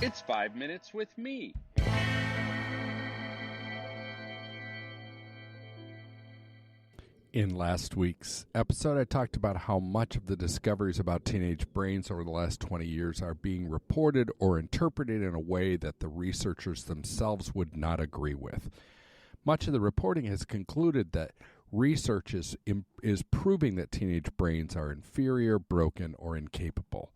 It's 5 minutes with me. In last week's episode, I talked about how much of the discoveries about teenage brains over the last 20 years are being reported or interpreted in a way that the researchers themselves would not agree with. Much of the reporting has concluded that research is proving that teenage brains are inferior, broken, or incapable.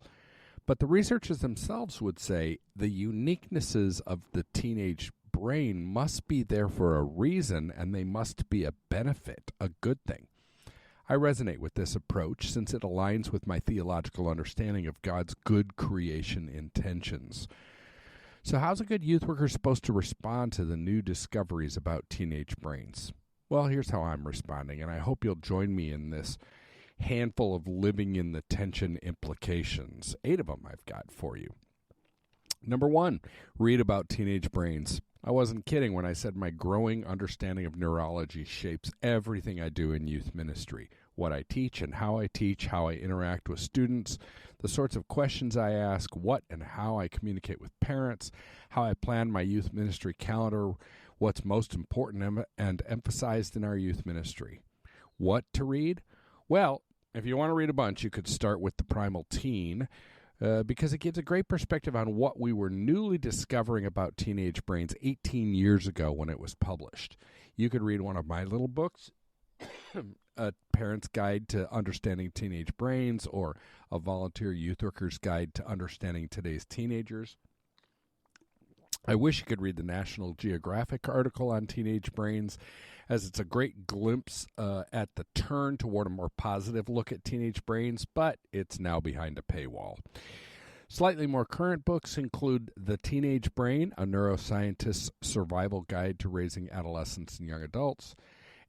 But the researchers themselves would say the uniquenesses of the teenage brain must be there for a reason, and they must be a benefit, a good thing. I resonate with this approach since it aligns with my theological understanding of God's good creation intentions. So how's a good youth worker supposed to respond to the new discoveries about teenage brains? Well, here's how I'm responding, and I hope you'll join me in this handful of living in the tension implications. 8 of them I've got for you. Number 1, read about teenage brains. I wasn't kidding when I said my growing understanding of neurology shapes everything I do in youth ministry. What I teach and how I teach, how I interact with students, the sorts of questions I ask, what and how I communicate with parents, how I plan my youth ministry calendar, what's most important and emphasized in our youth ministry. What to read? Well, if you want to read a bunch, you could start with The Primal Teen, because it gives a great perspective on what we were newly discovering about teenage brains 18 years ago when it was published. You could read one of my little books, A Parent's Guide to Understanding Teenage Brains, or A Volunteer Youth Worker's Guide to Understanding Today's Teenagers. I wish you could read the National Geographic article on teenage brains, as it's a great glimpse at the turn toward a more positive look at teenage brains, but it's now behind a paywall. Slightly more current books include The Teenage Brain, a neuroscientist's survival guide to raising adolescents and young adults,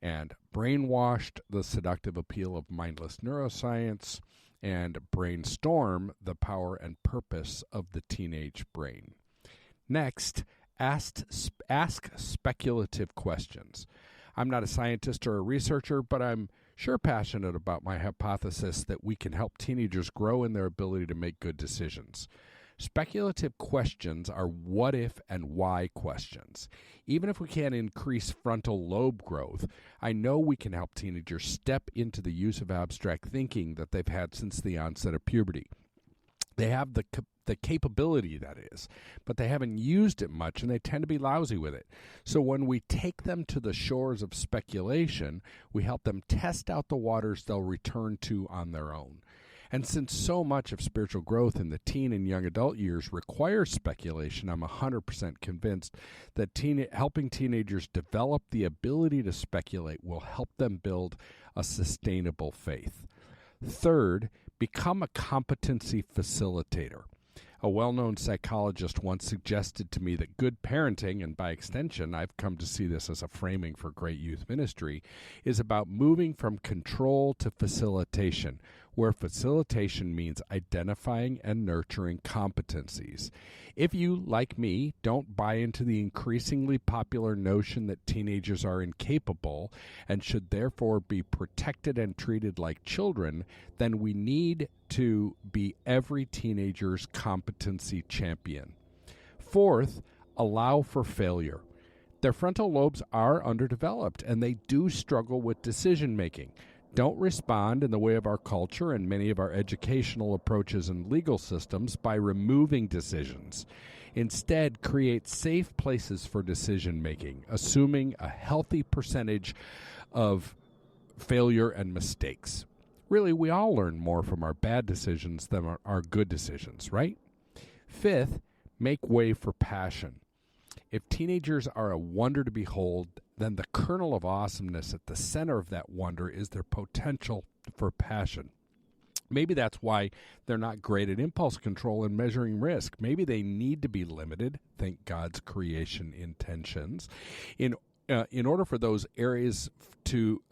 and Brainwashed, the seductive appeal of mindless neuroscience, and Brainstorm, the power and purpose of the teenage brain. Next, ask speculative questions. I'm not a scientist or a researcher, but I'm sure passionate about my hypothesis that we can help teenagers grow in their ability to make good decisions. Speculative questions are what if and why questions. Even if we can't increase frontal lobe growth, I know we can help teenagers step into the use of abstract thinking that they've had since the onset of puberty. They have the capability, that is, but they haven't used it much, and they tend to be lousy with it. So when we take them to the shores of speculation, we help them test out the waters they'll return to on their own. And since so much of spiritual growth in the teen and young adult years requires speculation, I'm 100% convinced that helping teenagers develop the ability to speculate will help them build a sustainable faith. Third, become a competency facilitator. A well-known psychologist once suggested to me that good parenting, and by extension, I've come to see this as a framing for great youth ministry, is about moving from control to facilitation, where facilitation means identifying and nurturing competencies. If you, like me, don't buy into the increasingly popular notion that teenagers are incapable and should therefore be protected and treated like children, then we need to be every teenager's competency champion. Fourth, allow for failure. Their frontal lobes are underdeveloped, and they do struggle with decision making. Don't respond in the way of our culture and many of our educational approaches and legal systems by removing decisions. Instead, create safe places for decision making, assuming a healthy percentage of failure and mistakes. Really, we all learn more from our bad decisions than our good decisions, right? Fifth, make way for passion. If teenagers are a wonder to behold, then the kernel of awesomeness at the center of that wonder is their potential for passion. Maybe that's why they're not great at impulse control and measuring risk. Maybe they need to be limited, think God's creation intentions, in order for those areas to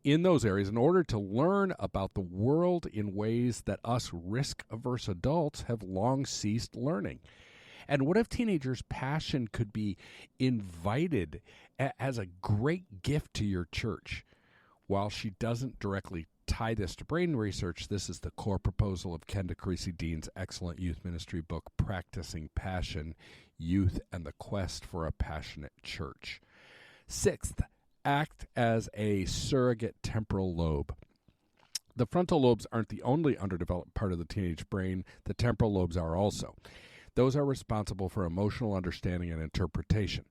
in those areas, in order to learn about the world in ways that us risk-averse adults have long ceased learning. And what if teenagers' passion could be invited as a great gift to your church? While she doesn't directly tie this to brain research, this is the core proposal of Ken DeCreasy Dean's excellent youth ministry book, Practicing Passion, Youth and the Quest for a Passionate Church. Sixth, act as a surrogate temporal lobe. The frontal lobes aren't the only underdeveloped part of the teenage brain. The temporal lobes are also. Those are responsible for emotional understanding and interpretation.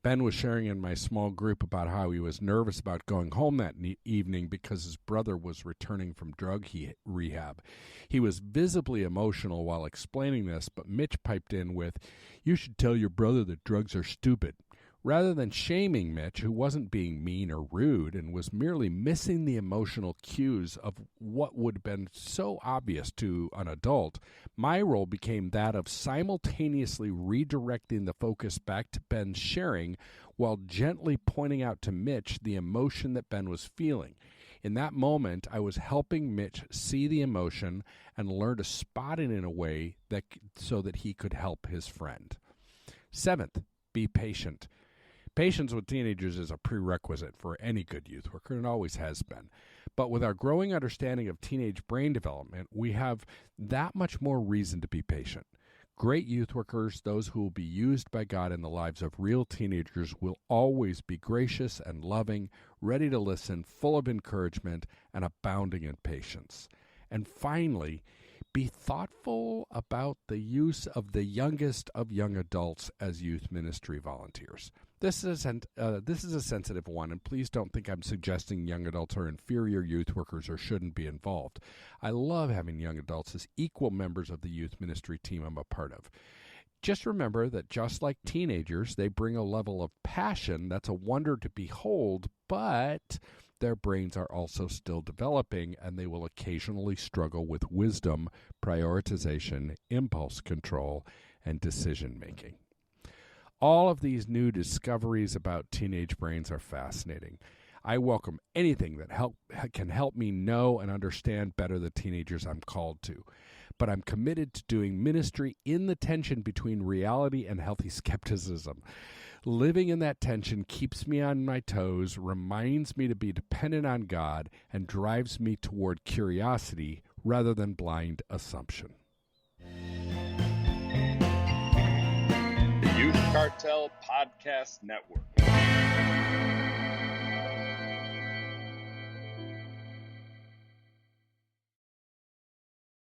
Ben was sharing in my small group about how he was nervous about going home that evening because his brother was returning from drug rehab. He was visibly emotional while explaining this, but Mitch piped in with, "You should tell your brother that drugs are stupid." Rather than shaming Mitch, who wasn't being mean or rude and was merely missing the emotional cues of what would have been so obvious to an adult, my role became that of simultaneously redirecting the focus back to Ben's sharing while gently pointing out to Mitch the emotion that Ben was feeling. In that moment, I was helping Mitch see the emotion and learn to spot it in a way that so that he could help his friend. Seventh, be patient. Patience with teenagers is a prerequisite for any good youth worker and always has been. But with our growing understanding of teenage brain development, we have that much more reason to be patient. Great youth workers, those who will be used by God in the lives of real teenagers, will always be gracious and loving, ready to listen, full of encouragement, and abounding in patience. And finally, be thoughtful about the use of the youngest of young adults as youth ministry volunteers. This is a sensitive one, and please don't think I'm suggesting young adults are inferior youth workers or shouldn't be involved. I love having young adults as equal members of the youth ministry team I'm a part of. Just remember that just like teenagers, they bring a level of passion that's a wonder to behold, but their brains are also still developing, and they will occasionally struggle with wisdom, prioritization, impulse control, and decision-making. All of these new discoveries about teenage brains are fascinating. I welcome anything that can help me know and understand better the teenagers I'm called to. But I'm committed to doing ministry in the tension between reality and healthy skepticism. Living in that tension keeps me on my toes, reminds me to be dependent on God, and drives me toward curiosity rather than blind assumption. The Youth Cartel Podcast Network.